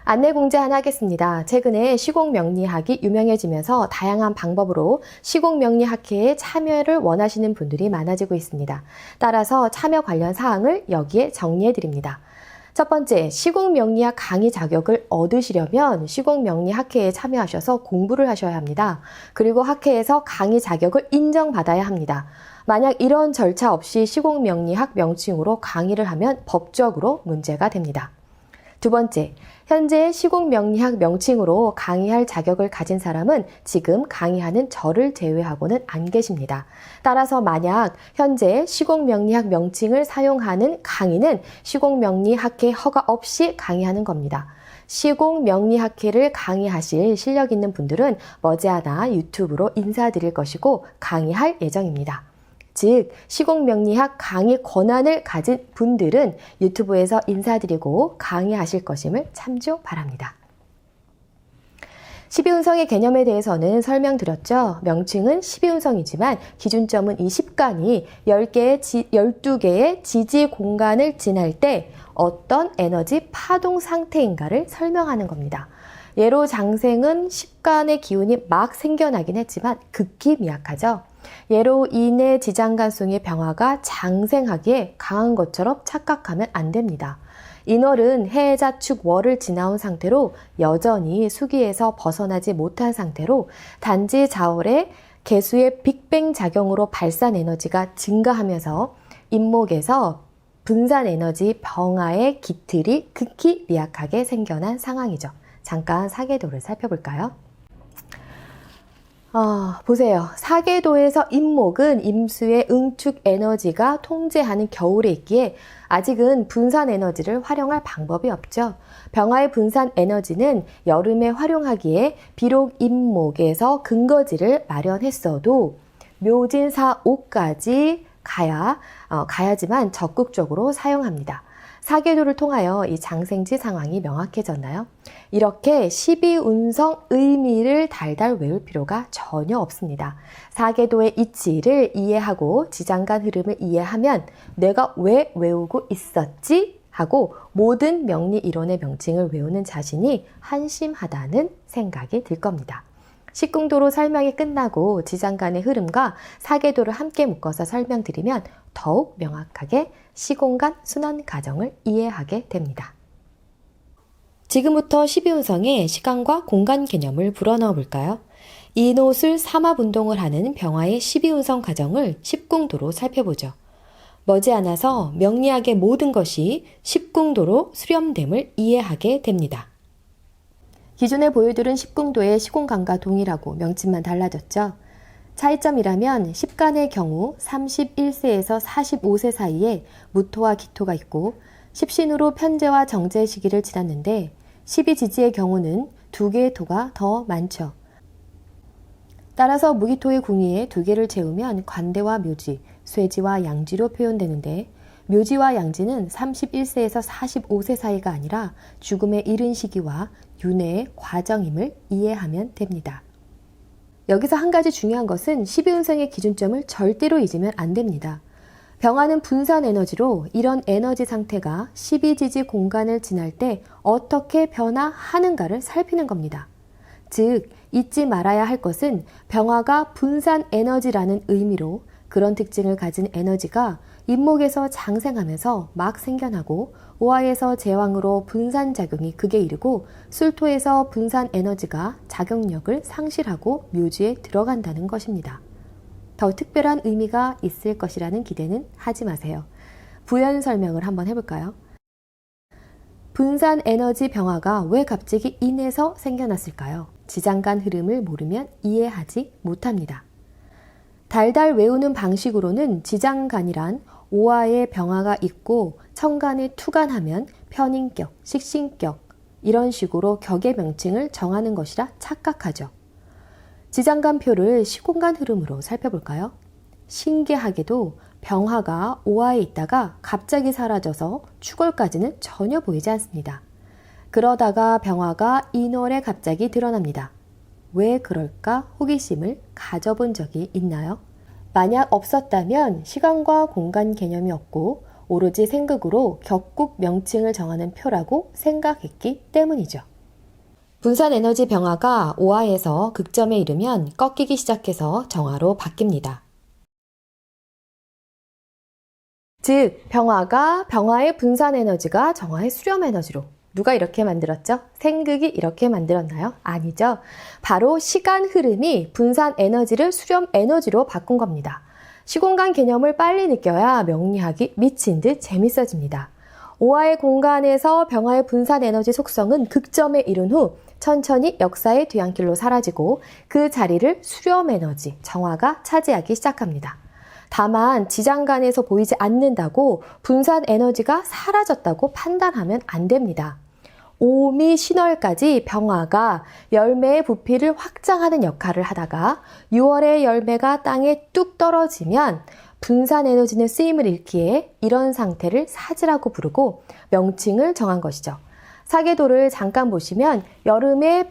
안내 공지 하나 하겠습니다. 최근에 시공명리학이 유명해지면서 다양한 방법으로 시공명리학회에 참여를 원하시는 분들이 많아지고 있습니다. 따라서 참여 관련 사항을 여기에 정리해 드립니다. 첫 번째, 시공명리학 강의 자격을 얻으시려면 시공명리학회에 참여하셔서 공부를 하셔야 합니다. 그리고 학회에서 강의 자격을 인정받아야 합니다. 만약 이런 절차 없이 시공명리학 명칭으로 강의를 하면 법적으로 문제가 됩니다. 두 번째, 현재 시공명리학 명칭으로 강의할 자격을 가진 사람은 지금 강의하는 저를 제외하고는 안 계십니다. 따라서 만약 현재 시공명리학 명칭을 사용하는 강의는 시공명리학회 허가 없이 강의하는 겁니다. 시공명리학회를 강의하실 실력 있는 분들은 머지않아 유튜브로 인사드릴 것이고 강의할 예정입니다. 즉, 시공명리학 강의 권한을 가진 분들은 유튜브에서 인사드리고 강의하실 것임을 참조 바랍니다. 12운성의 개념에 대해서는 설명드렸죠. 명칭은 12운성이지만 기준점은 이 10간이 12개의 지지 공간을 지날 때 어떤 에너지 파동 상태인가를 설명하는 겁니다. 예로 장생은 10간의 기운이 막 생겨나긴 했지만 극히 미약하죠. 예로 인해 지장간송의 병화가 장생하기에 강한 것처럼 착각하면 안 됩니다. 인월은 해자축 월을 지나온 상태로 여전히 수기에서 벗어나지 못한 상태로 단지 자월의 개수의 빅뱅 작용으로 발산 에너지가 증가하면서 인목에서 분산 에너지 병화의 기틀이 극히 미약하게 생겨난 상황이죠. 잠깐 사계도를 살펴볼까요? 보세요. 사계도에서 임목은 임수의 응축 에너지가 통제하는 겨울에 있기에 아직은 분산 에너지를 활용할 방법이 없죠. 병화의 분산 에너지는 여름에 활용하기에 비록 임목에서 근거지를 마련했어도 묘진사 5까지 가야지만 적극적으로 사용합니다. 사계도를 통하여 이 장생지 상황이 명확해졌나요? 이렇게 12운성 의미를 달달 외울 필요가 전혀 없습니다. 사계도의 이치를 이해하고 지장간 흐름을 이해하면 내가 왜 외우고 있었지? 하고 모든 명리 이론의 명칭을 외우는 자신이 한심하다는 생각이 들 겁니다. 식궁도로 설명이 끝나고 지장간의 흐름과 사계도를 함께 묶어서 설명드리면 더욱 명확하게 시공간 순환 과정을 이해하게 됩니다. 지금부터 12운성의 시간과 공간 개념을 불어넣어 볼까요? 인옷을 삼합운동을 하는 병화의 12운성 과정을 십궁도로 살펴보죠. 머지않아서 명리학의 모든 것이 십궁도로 수렴됨을 이해하게 됩니다. 기존에 보여드린 십궁도의 시공간과 동일하고 명칭만 달라졌죠. 차이점이라면 10간의 경우 31세에서 45세 사이에 무토와 기토가 있고 10신으로 편제와 정제 시기를 지났는데 12지지의 경우는 2개의 토가 더 많죠. 따라서 무기토의 궁위에 2개를 채우면 관대와 묘지, 쇠지와 양지로 표현되는데 묘지와 양지는 31세에서 45세 사이가 아니라 죽음에 이른 시기와 윤회의 과정임을 이해하면 됩니다. 여기서 한 가지 중요한 것은 12운성의 기준점을 절대로 잊으면 안 됩니다. 병화는 분산 에너지로 이런 에너지 상태가 12지지 공간을 지날 때 어떻게 변화하는가를 살피는 겁니다. 즉, 잊지 말아야 할 것은 병화가 분산 에너지라는 의미로 그런 특징을 가진 에너지가 임목에서 장생하면서 막 생겨나고 오화에서 제왕으로 분산작용이 극에 이르고 술토에서 분산 에너지가 작용력을 상실하고 묘지에 들어간다는 것입니다. 더 특별한 의미가 있을 것이라는 기대는 하지 마세요. 부연 설명을 한번 해볼까요? 분산 에너지 병화가 왜 갑자기 인해서 생겨났을까요? 지장간 흐름을 모르면 이해하지 못합니다. 달달 외우는 방식으로는 지장간이란 오화의 병화가 있고 천간에 투간하면 편인격, 식신격 이런 식으로 격의 명칭을 정하는 것이라 착각하죠. 지장간표를 시공간 흐름으로 살펴볼까요? 신기하게도 병화가 오화에 있다가 갑자기 사라져서 축월까지는 전혀 보이지 않습니다. 그러다가 병화가 인월에 갑자기 드러납니다. 왜 그럴까 호기심을 가져본 적이 있나요? 만약 없었다면 시간과 공간 개념이 없고 오로지 생극으로 격국 명칭을 정하는 표라고 생각했기 때문이죠. 분산 에너지 병화가 오화에서 극점에 이르면 꺾이기 시작해서 정화로 바뀝니다. 즉, 병화의 분산 에너지가 정화의 수렴 에너지로. 누가 이렇게 만들었죠? 생극이 이렇게 만들었나요? 아니죠. 바로 시간 흐름이 분산 에너지를 수렴 에너지로 바꾼 겁니다. 시공간 개념을 빨리 느껴야 명리학이 미친 듯 재밌어집니다. 오화의 공간에서 병화의 분산 에너지 속성은 극점에 이른 후 천천히 역사의 뒤안길로 사라지고 그 자리를 수렴 에너지, 정화가 차지하기 시작합니다. 다만 지장간에서 보이지 않는다고 분산 에너지가 사라졌다고 판단하면 안 됩니다. 오미 신월까지 병화가 열매의 부피를 확장하는 역할을 하다가 6월에 열매가 땅에 뚝 떨어지면 분산 에너지는 쓰임을 잃기에 이런 상태를 사지라고 부르고 명칭을 정한 것이죠. 사계도를 잠깐 보시면 여름의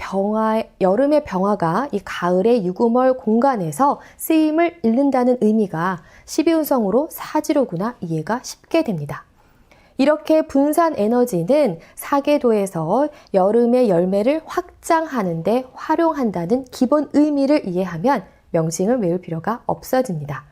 병화가 이 가을의 유구멀 공간에서 쓰임을 잃는다는 의미가 12운성으로 사지로구나 이해가 쉽게 됩니다. 이렇게 분산 에너지는 사계도에서 여름의 열매를 확장하는 데 활용한다는 기본 의미를 이해하면 명칭을 외울 필요가 없어집니다.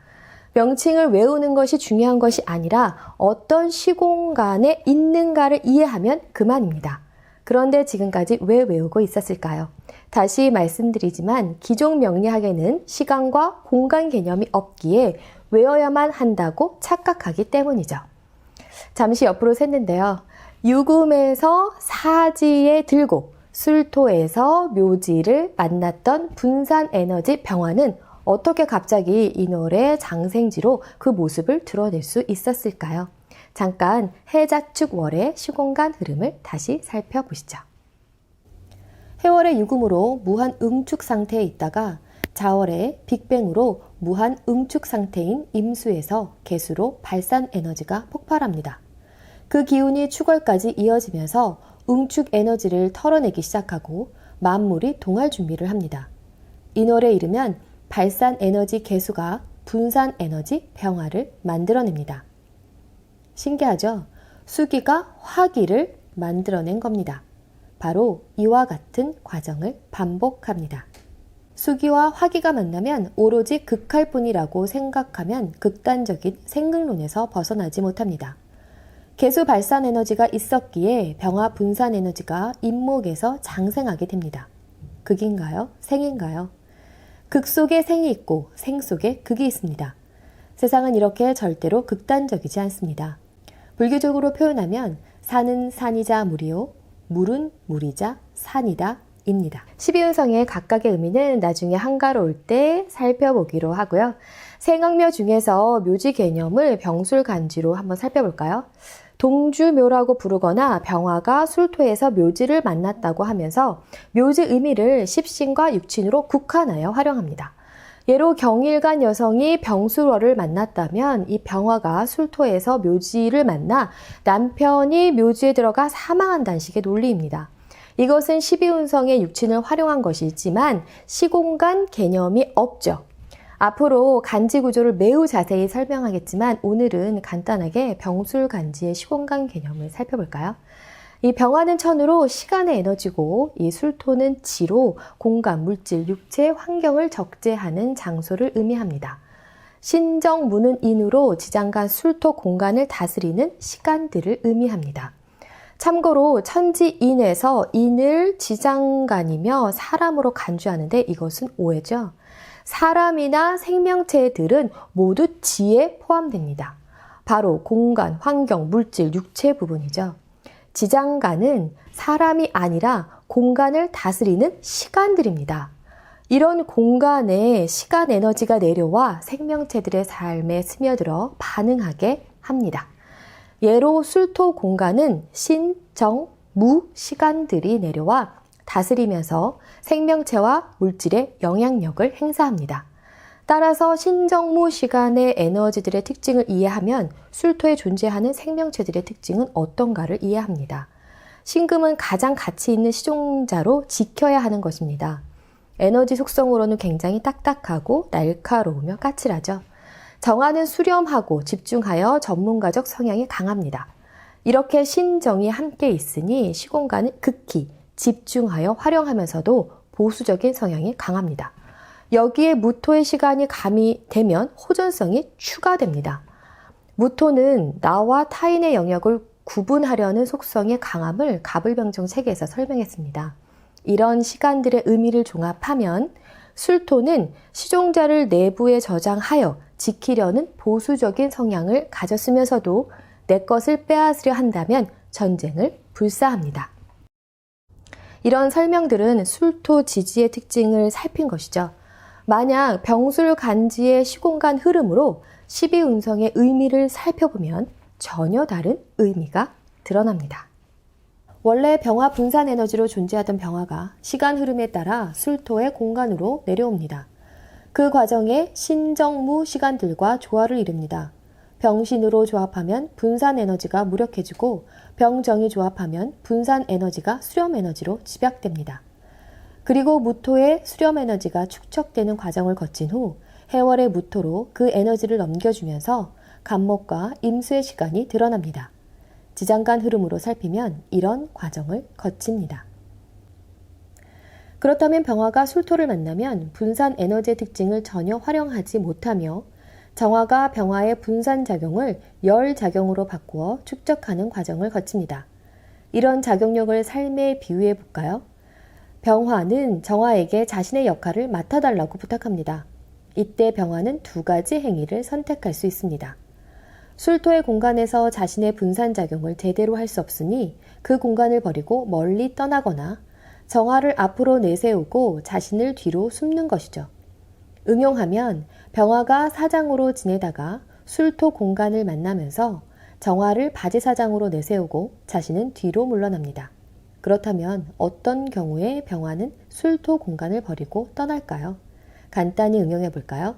명칭을 외우는 것이 중요한 것이 아니라 어떤 시공간에 있는가를 이해하면 그만입니다. 그런데 지금까지 왜 외우고 있었을까요? 다시 말씀드리지만 기존 명리학에는 시간과 공간 개념이 없기에 외워야만 한다고 착각하기 때문이죠. 잠시 옆으로 샜는데요. 유금에서 사지에 들고 술토에서 묘지를 만났던 분산 에너지 병화는 어떻게 갑자기 인월의 장생지로 그 모습을 드러낼 수 있었을까요? 잠깐 해자축 월의 시공간 흐름을 다시 살펴보시죠. 해월의 유금으로 무한 응축 상태에 있다가 자월의 빅뱅으로 무한 응축 상태인 임수에서 개수로 발산 에너지가 폭발합니다. 그 기운이 축월까지 이어지면서 응축 에너지를 털어내기 시작하고 만물이 동할 준비를 합니다. 인월에 이르면 발산 에너지 개수가 분산 에너지 병화를 만들어냅니다. 신기하죠? 수기가 화기를 만들어낸 겁니다. 바로 이와 같은 과정을 반복합니다. 수기와 화기가 만나면 오로지 극할 뿐이라고 생각하면 극단적인 생극론에서 벗어나지 못합니다. 개수 발산 에너지가 있었기에 병화 분산 에너지가 임목에서 장생하게 됩니다. 극인가요? 생인가요? 극 속에 생이 있고 생 속에 극이 있습니다. 세상은 이렇게 절대로 극단적이지 않습니다. 불교적으로 표현하면 산은 산이자 물이요, 물은 물이자 산이다 입니다. 12운성의 각각의 의미는 나중에 한가로 올 때 살펴보기로 하고요. 생학묘 중에서 묘지 개념을 병술간지로 한번 살펴볼까요? 동주묘라고 부르거나 병화가 술토에서 묘지를 만났다고 하면서 묘지 의미를 십신과 육친으로 국한하여 활용합니다. 예로 경일간 여성이 병술월을 만났다면 이 병화가 술토에서 묘지를 만나 남편이 묘지에 들어가 사망한다는 식의 논리입니다. 이것은 12운성의 육친을 활용한 것이지만 시공간 개념이 없죠. 앞으로 간지 구조를 매우 자세히 설명하겠지만 오늘은 간단하게 병술간지의 시공간 개념을 살펴볼까요? 이 병화는 천으로 시간의 에너지고 이 술토는 지로 공간, 물질, 육체, 환경을 적재하는 장소를 의미합니다. 신정무는 인으로 지장간 술토 공간을 다스리는 시간들을 의미합니다. 참고로 천지인에서 인을 지장간이며 사람으로 간주하는데 이것은 오해죠. 사람이나 생명체들은 모두 지에 포함됩니다. 바로 공간, 환경, 물질, 육체 부분이죠. 지장간은 사람이 아니라 공간을 다스리는 시간들입니다. 이런 공간에 시간 에너지가 내려와 생명체들의 삶에 스며들어 반응하게 합니다. 예로 술토 공간은 신, 정, 무 시간들이 내려와 다스리면서 생명체와 물질에 영향력을 행사합니다. 따라서 신정무 시간의 에너지들의 특징을 이해하면 술토에 존재하는 생명체들의 특징은 어떤가를 이해합니다. 신금은 가장 가치 있는 시종자로 지켜야 하는 것입니다. 에너지 속성으로는 굉장히 딱딱하고 날카로우며 까칠하죠. 정화는 수렴하고 집중하여 전문가적 성향이 강합니다. 이렇게 신정이 함께 있으니 시공간은 극히 집중하여 활용하면서도 보수적인 성향이 강합니다. 여기에 무토의 시간이 가미되면 호전성이 추가됩니다. 무토는 나와 타인의 영역을 구분하려는 속성의 강함을 가불병정 체계에서 설명했습니다. 이런 시간들의 의미를 종합하면 술토는 시종자를 내부에 저장하여 지키려는 보수적인 성향을 가졌으면서도 내 것을 빼앗으려 한다면 전쟁을 불사합니다. 이런 설명들은 술토 지지의 특징을 살핀 것이죠. 만약 병술간지의 시공간 흐름으로 12운성의 의미를 살펴보면 전혀 다른 의미가 드러납니다. 원래 병화 분산 에너지로 존재하던 병화가 시간 흐름에 따라 술토의 공간으로 내려옵니다. 그 과정에 신정무 시간들과 조화를 이룹니다. 병신으로 조합하면 분산 에너지가 무력해지고 병정이 조합하면 분산 에너지가 수렴 에너지로 집약됩니다. 그리고 무토의 수렴 에너지가 축적되는 과정을 거친 후 해월의 무토로 그 에너지를 넘겨주면서 간목과 임수의 시간이 드러납니다. 지장간 흐름으로 살피면 이런 과정을 거칩니다. 그렇다면 병화가 술토를 만나면 분산 에너지의 특징을 전혀 활용하지 못하며 정화가 병화의 분산 작용을 열 작용으로 바꾸어 축적하는 과정을 거칩니다. 이런 작용력을 삶에 비유해 볼까요? 병화는 정화에게 자신의 역할을 맡아달라고 부탁합니다. 이때 병화는 두 가지 행위를 선택할 수 있습니다. 술토의 공간에서 자신의 분산작용을 제대로 할 수 없으니 그 공간을 버리고 멀리 떠나거나 정화를 앞으로 내세우고 자신을 뒤로 숨는 것이죠. 응용하면 병화가 사장으로 지내다가 술토 공간을 만나면서 정화를 바지사장으로 내세우고 자신은 뒤로 물러납니다. 그렇다면 어떤 경우에 병화는 술토 공간을 버리고 떠날까요? 간단히 응용해 볼까요?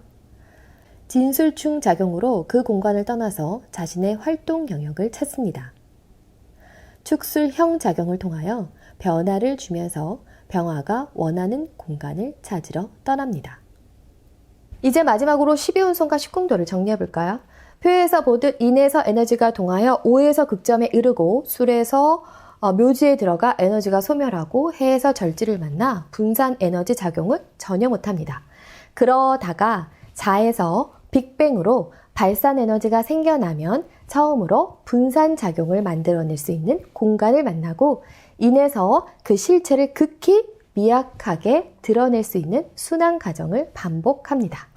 진술충 작용으로 그 공간을 떠나서 자신의 활동 영역을 찾습니다. 축술형 작용을 통하여 변화를 주면서 병화가 원하는 공간을 찾으러 떠납니다. 이제 마지막으로 12운성과 10궁도를 정리해 볼까요? 표에서 보듯 인에서 에너지가 동하여 오에서 극점에 이르고 술에서 묘지에 들어가 에너지가 소멸하고 해에서 절지를 만나 분산 에너지 작용은 전혀 못합니다. 그러다가 자에서 빅뱅으로 발산 에너지가 생겨나면 처음으로 분산 작용을 만들어낼 수 있는 공간을 만나고 인해서 그 실체를 극히 미약하게 드러낼 수 있는 순환 과정을 반복합니다.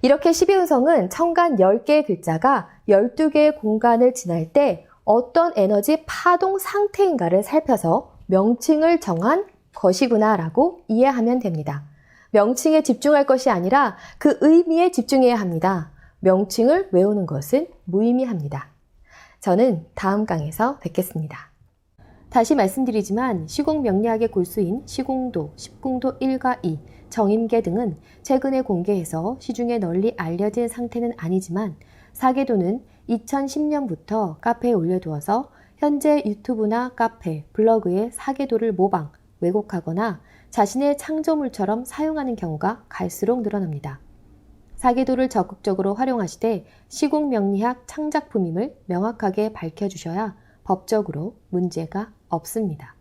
이렇게 12운성은 천간 10개의 글자가 12개의 공간을 지날 때 어떤 에너지 파동 상태인가를 살펴서 명칭을 정한 것이구나라고 이해하면 됩니다. 명칭에 집중할 것이 아니라 그 의미에 집중해야 합니다. 명칭을 외우는 것은 무의미합니다. 저는 다음 강에서 뵙겠습니다. 다시 말씀드리지만 시공명리학의 골수인 시공도, 십궁도 1과 2, 정임계 등은 최근에 공개해서 시중에 널리 알려진 상태는 아니지만 사계도는 2010년부터 카페에 올려두어서 현재 유튜브나 카페, 블로그에 사계도를 모방, 왜곡하거나 자신의 창조물처럼 사용하는 경우가 갈수록 늘어납니다. 사계도를 적극적으로 활용하시되 시공명리학 창작품임을 명확하게 밝혀주셔야 법적으로 문제가 없습니다.